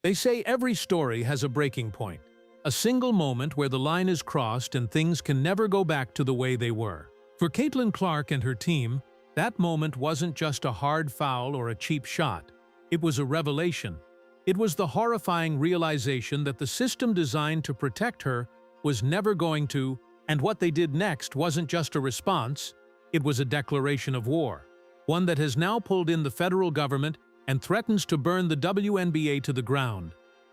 They say every story has a breaking point, a single moment where the line is crossed and things can never go back to the way they were. For Caitlin Clark and her team, that moment wasn't just a hard foul or a cheap shot. It was a revelation. It was the horrifying realization that the system designed to protect her was never going to, and what they did next wasn't just a response, it was a declaration of war. One that has now pulled in the federal government and threatens to burn the WNBA to the ground.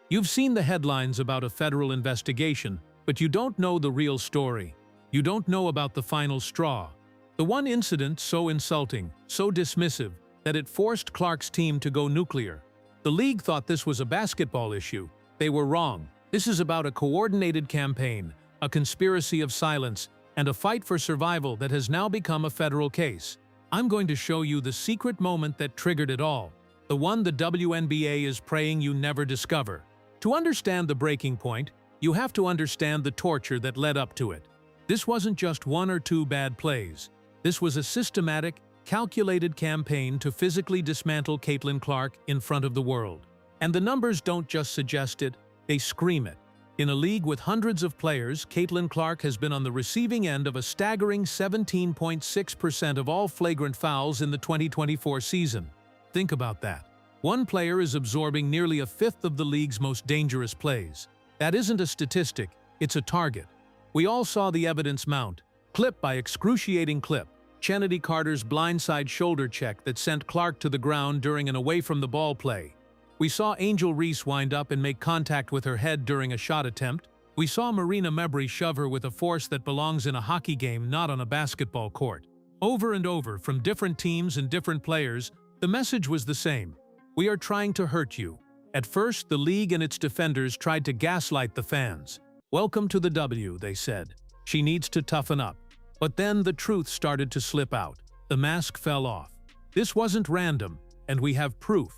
You've seen the headlines about a federal investigation, but you don't know the real story. You don't know about the final straw. The one incident so insulting, so dismissive, that it forced Clark's team to go nuclear. The league thought this was a basketball issue. They were wrong. This is about a coordinated campaign, a conspiracy of silence, and a fight for survival that has now become a federal case. I'm going to show you the secret moment that triggered it all, the one the WNBA is praying you never discover. To understand the breaking point, you have to understand the torture that led up to it. This wasn't just one or two bad plays. This was a systematic, calculated campaign to physically dismantle Caitlin Clark in front of the world. And the numbers don't just suggest it, they scream it. In a league with hundreds of players, Caitlin Clark has been on the receiving end of a staggering 17.6% of all flagrant fouls in the 2024 season. Think about that. One player is absorbing nearly a fifth of the league's most dangerous plays. That isn't a statistic, it's a target. We all saw the evidence mount, clip by excruciating clip. Chennedy Carter's blindside shoulder check that sent Clark to the ground during an away-from-the-ball play. We saw Angel Reese wind up and make contact with her head during a shot attempt. We saw Marina Mebry shove her with a force that belongs in a hockey game, not on a basketball court. Over and over, from different teams and different players, the message was the same. We are trying to hurt you. At first, the league and its defenders tried to gaslight the fans. Welcome to the W, they said. She needs to toughen up. But then the truth started to slip out. The mask fell off. This wasn't random, and we have proof.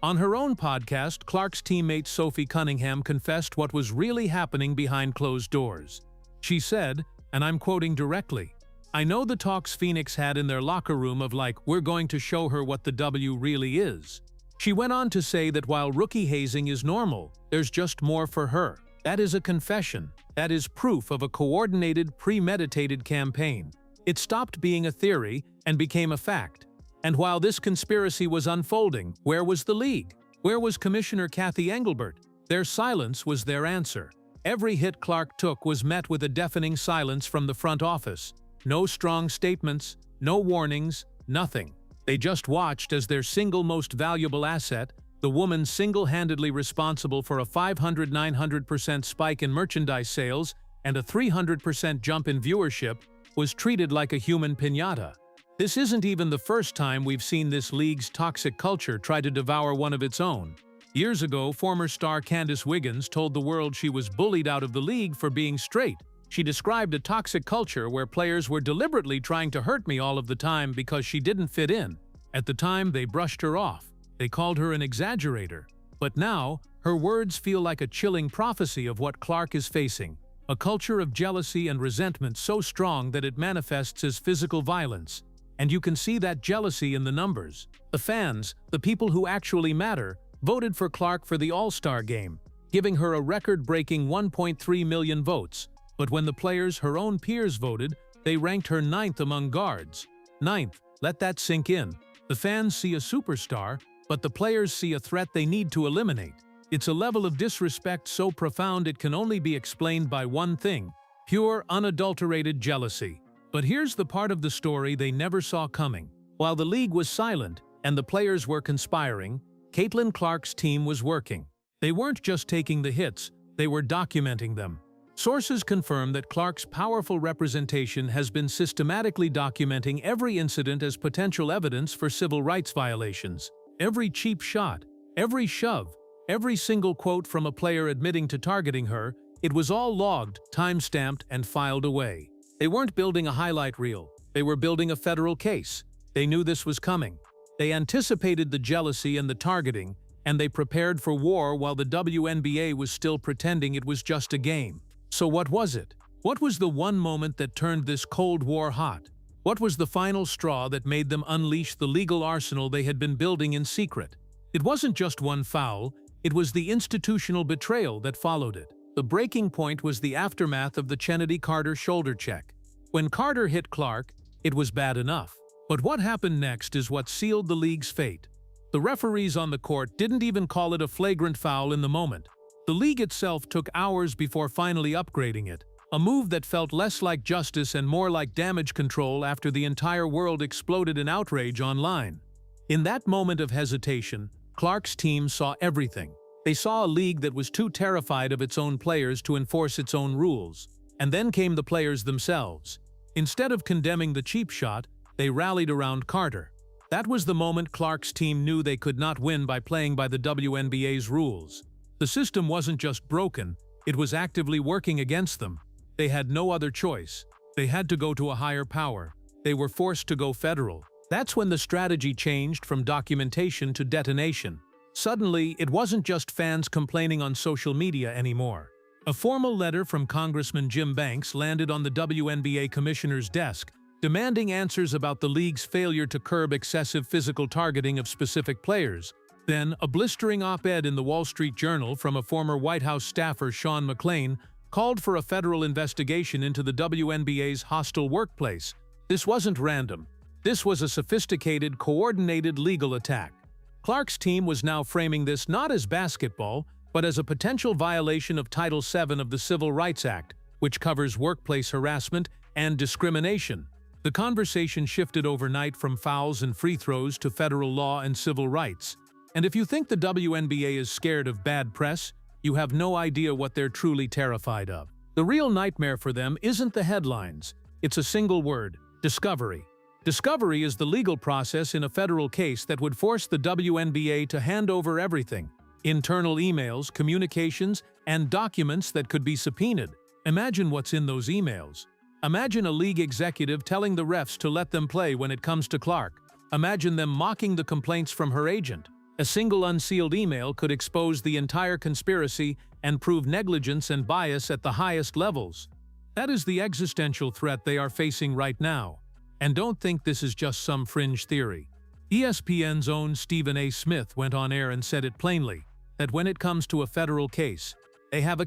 On her own podcast, Clark's teammate Sophie Cunningham confessed what was really happening behind closed doors. She said, and I'm quoting directly, "I know the talks Phoenix had in their locker room of like, we're going to show her what the W really is." She went on to say that while rookie hazing is normal, there's just more for her. That is a confession. That is proof of a coordinated, premeditated campaign. It stopped being a theory and became a fact. And while this conspiracy was unfolding, where was the league? Where was Commissioner Kathy Engelbert? Their silence was their answer. Every hit Clark took was met with a deafening silence from the front office. No strong statements, no warnings, nothing. They just watched as their single most valuable asset, the woman single-handedly responsible for a 500–900% spike in merchandise sales and a 300% jump in viewership, was treated like a human piñata. This isn't even the first time we've seen this league's toxic culture try to devour one of its own. Years ago, former star Candace Wiggins told the world she was bullied out of the league for being straight. She described a toxic culture where players were deliberately trying to hurt me all of the time because she didn't fit in. At the time, they brushed her off. They called her an exaggerator. But now, her words feel like a chilling prophecy of what Clark is facing. A culture of jealousy and resentment so strong that it manifests as physical violence. And you can see that jealousy in the numbers. The fans, the people who actually matter, voted for Clark for the All-Star game, giving her a record-breaking 1.3 million votes. But when the players, her own peers, voted, they ranked her 9th among guards. 9th, let that sink in. The fans see a superstar, but the players see a threat they need to eliminate. It's a level of disrespect so profound it can only be explained by one thing: pure, unadulterated jealousy. But here's the part of the story they never saw coming. While the league was silent and the players were conspiring, Caitlin Clark's team was working. They weren't just taking the hits, they were documenting them. Sources confirm that Clark's powerful representation has been systematically documenting every incident as potential evidence for civil rights violations. Every cheap shot, every shove, every single quote from a player admitting to targeting her, it was all logged, time-stamped, and filed away. They weren't building a highlight reel. They were building a federal case. They knew this was coming. They anticipated the jealousy and the targeting, and they prepared for war while the WNBA was still pretending it was just a game. So what was it? What was the one moment that turned this Cold War hot? What was the final straw that made them unleash the legal arsenal they had been building in secret? It wasn't just one foul, It was the institutional betrayal that followed it. The breaking point was the aftermath of the Kennedy-Carter shoulder check. When Carter hit Clark, it was bad enough. But what happened next is what sealed the league's fate. The referees on the court didn't even call it a flagrant foul in the moment. The league itself took hours before finally upgrading it, a move that felt less like justice and more like damage control after the entire world exploded in outrage online. In that moment of hesitation, Clark's team saw everything. They saw a league that was too terrified of its own players to enforce its own rules. And then came the players themselves. Instead of condemning the cheap shot, they rallied around Carter. That was the moment Clark's team knew they could not win by playing by the WNBA's rules. The system wasn't just broken, it was actively working against them. They had no other choice. They had to go to a higher power. They were forced to go federal. That's when the strategy changed from documentation to detonation. Suddenly, it wasn't just fans complaining on social media anymore. A formal letter from Congressman Jim Banks landed on the WNBA commissioner's desk, demanding answers about the league's failure to curb excessive physical targeting of specific players. Then, a blistering op-ed in the Wall Street Journal from a former White House staffer, Sean McClain, called for a federal investigation into the WNBA's hostile workplace. This wasn't random. This was a sophisticated, coordinated legal attack. Clark's team was now framing this not as basketball, but as a potential violation of Title VII of the Civil Rights Act, which covers workplace harassment and discrimination. The conversation shifted overnight from fouls and free throws to federal law and civil rights. And if you think the WNBA is scared of bad press, you have no idea what they're truly terrified of. The real nightmare for them isn't the headlines. It's a single word: discovery. Discovery is the legal process in a federal case that would force the WNBA to hand over everything: internal emails, communications, and documents that could be subpoenaed. Imagine what's in those emails. Imagine a league executive telling the refs to let them play when it comes to Clark. Imagine them mocking the complaints from her agent. A single unsealed email could expose the entire conspiracy and prove negligence and bias at the highest levels. That is the existential threat they are facing right now. And don't think this is just some fringe theory. ESPN's own Stephen A. Smith went on air and said it plainly, that when it comes to a federal case, they have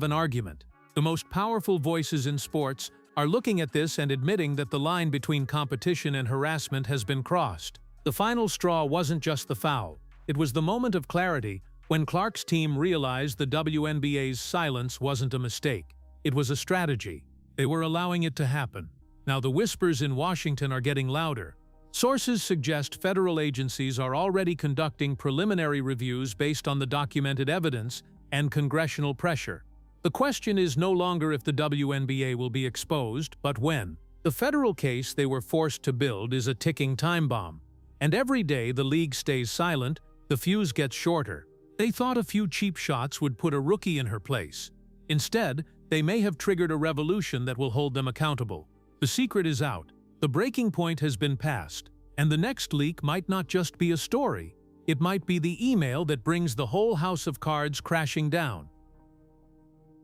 an argument. The most powerful voices in sports are looking at this and admitting that the line between competition and harassment has been crossed. The final straw wasn't just the foul. It was the moment of clarity when Clark's team realized the WNBA's silence wasn't a mistake. It was a strategy. They were allowing it to happen. Now the whispers in Washington are getting louder. Sources suggest federal agencies are already conducting preliminary reviews based on the documented evidence and congressional pressure. The question is no longer if the WNBA will be exposed, but when. The federal case they were forced to build is a ticking time bomb. And every day the league stays silent, the fuse gets shorter. They thought a few cheap shots would put a rookie in her place. Instead, they may have triggered a revolution that will hold them accountable. The secret is out. The breaking point has been passed. And the next leak might not just be a story. It might be the email that brings the whole house of cards crashing down.